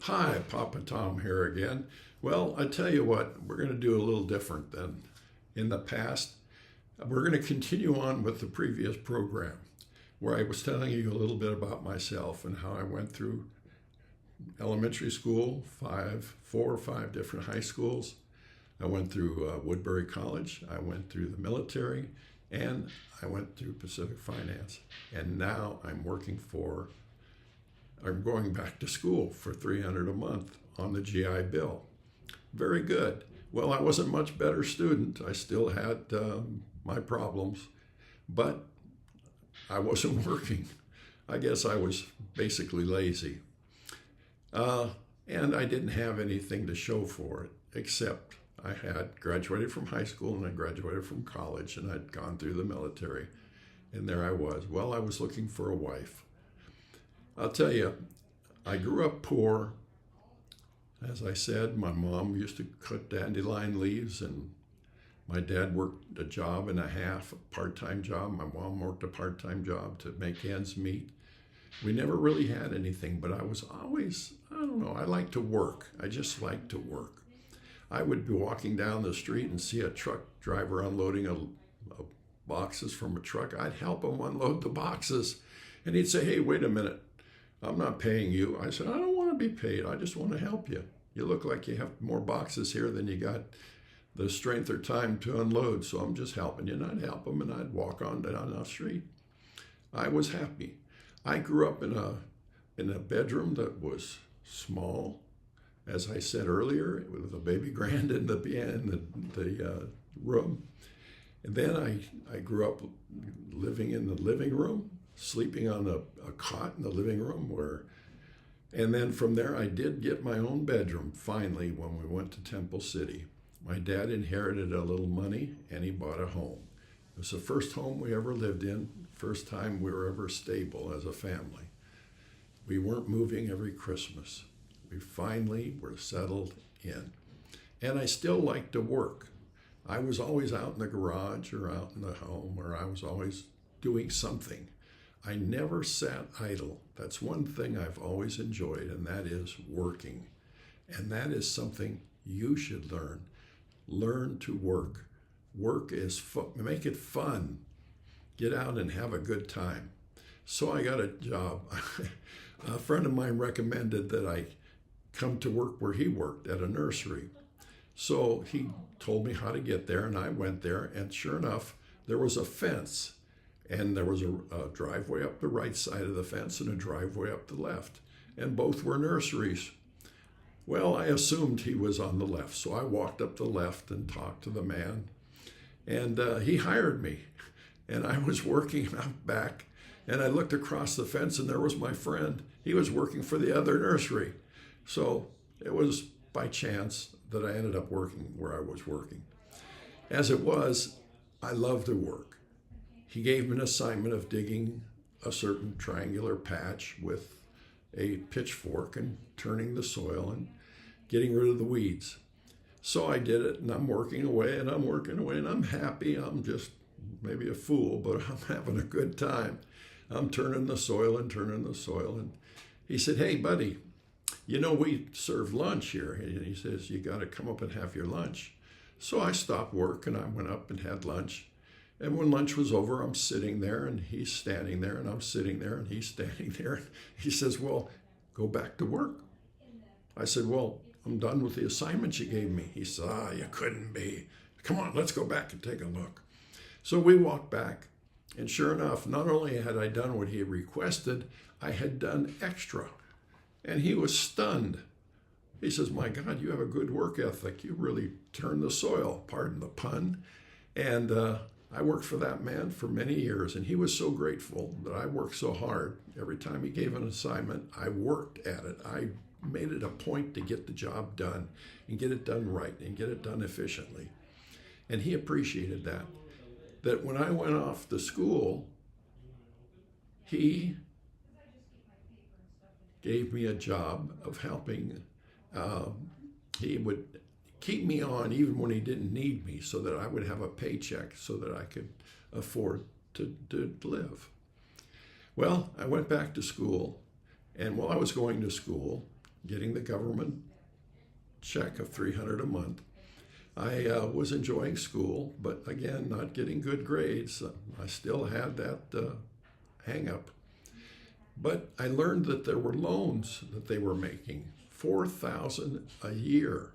Hi, Papa Tom here again. Well, I tell you what, we're going to do a little different than in the past. We're going to continue on with the previous program where I was telling you a little bit about myself and how I went through elementary school, four or five different high schools. I went through Woodbury College, I went through the military, and I went through Pacific Finance. And now I'm going back to school for $300 a month on the GI Bill. Very good. Well, I wasn't a much better student. I still had my problems, but I wasn't working. I guess I was basically lazy. And I didn't have anything to show for it, except I had graduated from high school and I graduated from college and I'd gone through the military. And there I was. Well, I was looking for a wife. I'll tell you, I grew up poor. As I said, my mom used to cut dandelion leaves, and my dad worked a job and a half, a part-time job. My mom worked a part-time job to make ends meet. We never really had anything, but I was always, I don't know, I like to work. I just like to work. I would be walking down the street and see a truck driver unloading boxes from a truck. I'd help him unload the boxes. And he'd say, "Hey, wait a minute. I'm not paying you." I said, "I don't want to be paid. I just want to help you. You look like you have more boxes here than you got the strength or time to unload, so I'm just helping you." And I'd help him, and I'd walk on down the street. I was happy. I grew up in a bedroom that was small, as I said earlier, with a baby grand in the room. And then I grew up living in the living room, sleeping on a cot in the living room and then from there I did get my own bedroom finally when we went to Temple City. My dad inherited a little money and he bought a home. It was the first home we ever lived in, first time we were ever stable as a family. We weren't moving every Christmas. We finally were settled in. And I still like to work. I was always out in the garage or out in the home, or I was always doing something. I never sat idle. That's one thing I've always enjoyed, and that is working. And that is something you should learn. Learn to work. Work is make it fun. Get out and have a good time. So I got a job. A friend of mine recommended that I come to work where he worked at a nursery. So he told me how to get there, and I went there, and sure enough, there was a fence. And there was a driveway up the right side of the fence and a driveway up the left. And both were nurseries. Well, I assumed he was on the left. So I walked up the left and talked to the man. And he hired me. And I was working out back. And I looked across the fence and there was my friend. He was working for the other nursery. So it was by chance that I ended up working where I was working. As it was, I loved to work. He gave me an assignment of digging a certain triangular patch with a pitchfork and turning the soil and getting rid of the weeds. So I did it, and I'm working away and I'm working away and I'm happy. I'm just maybe a fool, but I'm having a good time. I'm turning the soil and turning the soil. And he said, "Hey, buddy, we serve lunch here." And he says, "You got to come up and have your lunch." So I stopped work and I went up and had lunch. And when lunch was over, I'm sitting there and he's standing there and I'm sitting there and he's standing there. And he says, "Well, go back to work." I said, "Well, I'm done with the assignment you gave me." He said, "You couldn't be. Come on, let's go back and take a look." So we walked back. And sure enough, not only had I done what he requested, I had done extra. And he was stunned. He says, "My God, you have a good work ethic. You really turn the soil," pardon the pun. And I worked for that man for many years, and he was so grateful that I worked so hard. Every time he gave an assignment, I worked at it. I made it a point to get the job done and get it done right and get it done efficiently. And he appreciated that. That when I went off to school, he gave me a job of helping. He would keep me on even when he didn't need me so that I would have a paycheck so that I could afford to live. Well, I went back to school, and while I was going to school, getting the government check of $300 a month. I was enjoying school, but again, not getting good grades. I still had that hang up. But I learned that there were loans that they were making, $4,000 a year.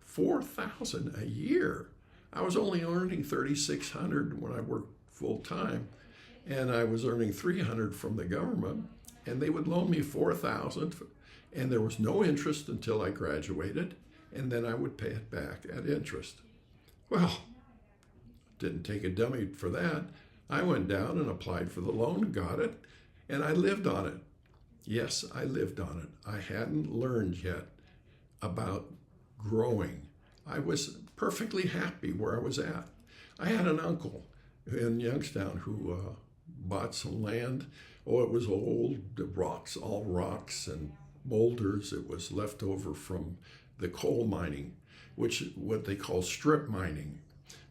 $4,000 a year. I was only earning $3,600 when I worked full time, and I was earning $300 from the government, and they would loan me $4,000, and there was no interest until I graduated, and then I would pay it back at interest. Well, didn't take a dummy for that. I went down and applied for the loan, got it, and I lived on it. Yes, I lived on it. I hadn't learned yet about growing. I was perfectly happy where I was at. I had an uncle in Youngstown who bought some land. Oh, it was old, rocks, all rocks and boulders. It was left over from the coal mining, which what they call strip mining,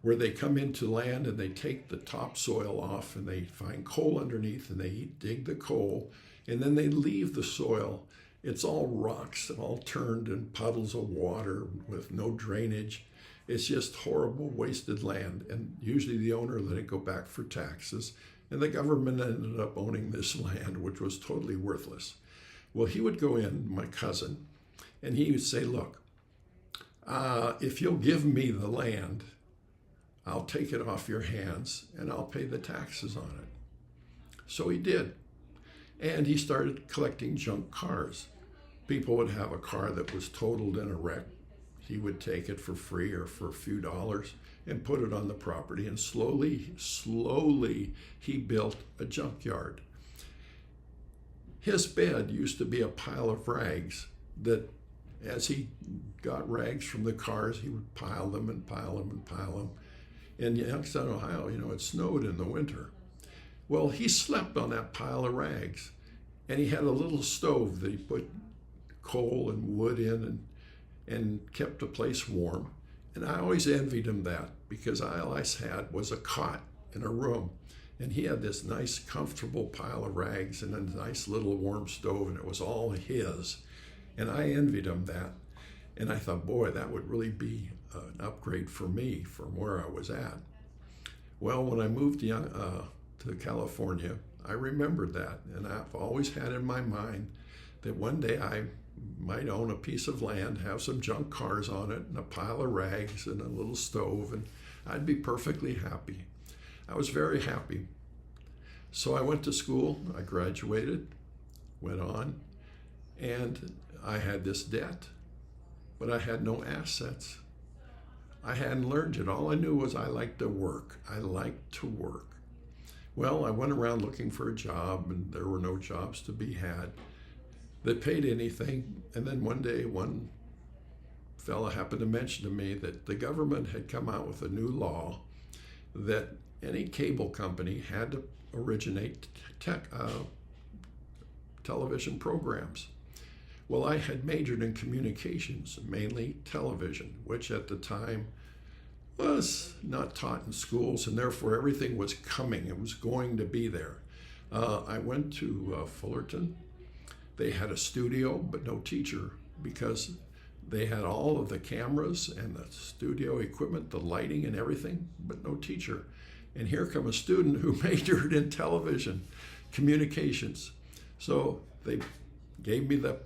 where they come into land and they take the topsoil off and they find coal underneath and they dig the coal and then they leave the soil. It's all rocks, all turned in puddles of water with no drainage. It's just horrible, wasted land. And usually the owner let it go back for taxes. And the government ended up owning this land, which was totally worthless. Well, he would go in, my cousin, and he would say, look, if you'll give me the land, I'll take it off your hands and I'll pay the taxes on it. So he did. And he started collecting junk cars. People would have a car that was totaled in a wreck. He would take it for free or for a few dollars and put it on the property. And slowly, he built a junkyard. His bed used to be a pile of rags that as he got rags from the cars, he would pile them and pile them and pile them. In Youngstown, Ohio, it snowed in the winter. Well, he slept on that pile of rags, and he had a little stove that he put coal and wood in and kept the place warm. And I always envied him that because all I had was a cot in a room. And he had this nice, comfortable pile of rags and a nice little warm stove, and it was all his. And I envied him that. And I thought, boy, that would really be an upgrade for me from where I was at. Well, when I moved to California, I remembered that. And I've always had in my mind that one day I might own a piece of land, have some junk cars on it, and a pile of rags and a little stove, and I'd be perfectly happy. I was very happy. So I went to school, I graduated, went on, and I had this debt, but I had no assets. I hadn't learned it. All I knew was I liked to work. I liked to work. Well, I went around looking for a job, and there were no jobs to be had that paid anything. And then one day, one fella happened to mention to me that the government had come out with a new law that any cable company had to originate television programs. Well, I had majored in communications, mainly television, which at the time was not taught in schools, and therefore everything was coming. It was going to be there. I went to Fullerton. They had a studio, but no teacher, because they had all of the cameras and the studio equipment, the lighting and everything, but no teacher. And here come a student who majored in television communications. So they gave me the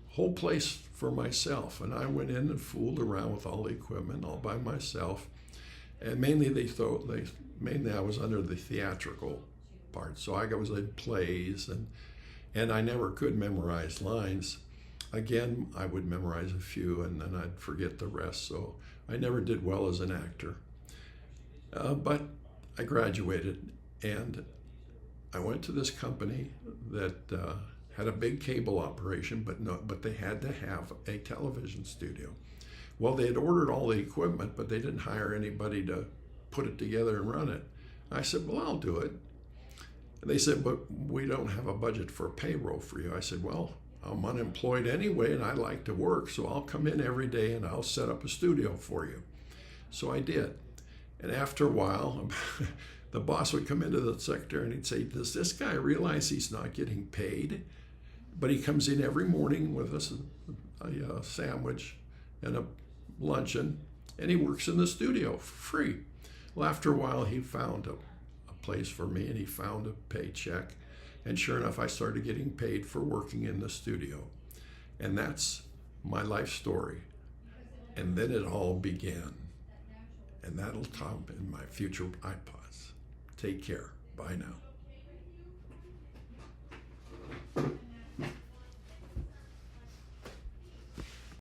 whole place for myself, and I went in and fooled around with all the equipment all by myself. And mainly I was under the theatrical part, so I was in plays, and I never could memorize lines. Again, I would memorize a few and then I'd forget the rest, so I never did well as an actor. But I graduated, and I went to this company that had a big cable operation, but they had to have a television studio. Well, they had ordered all the equipment, but they didn't hire anybody to put it together and run it. I said, well, I'll do it. And they said, but we don't have a budget for a payroll for you. I said, well, I'm unemployed anyway, and I like to work, so I'll come in every day and I'll set up a studio for you. So I did. And after a while, the boss would come into the secretary and he'd say, does this guy realize he's not getting paid? But he comes in every morning with us a sandwich and a luncheon, and he works in the studio for free. Well, after a while, he found a place for me, and he found a paycheck. And sure enough, I started getting paid for working in the studio. And that's my life story. And then it all began. And that'll come in my future iPods. Take care. Bye now.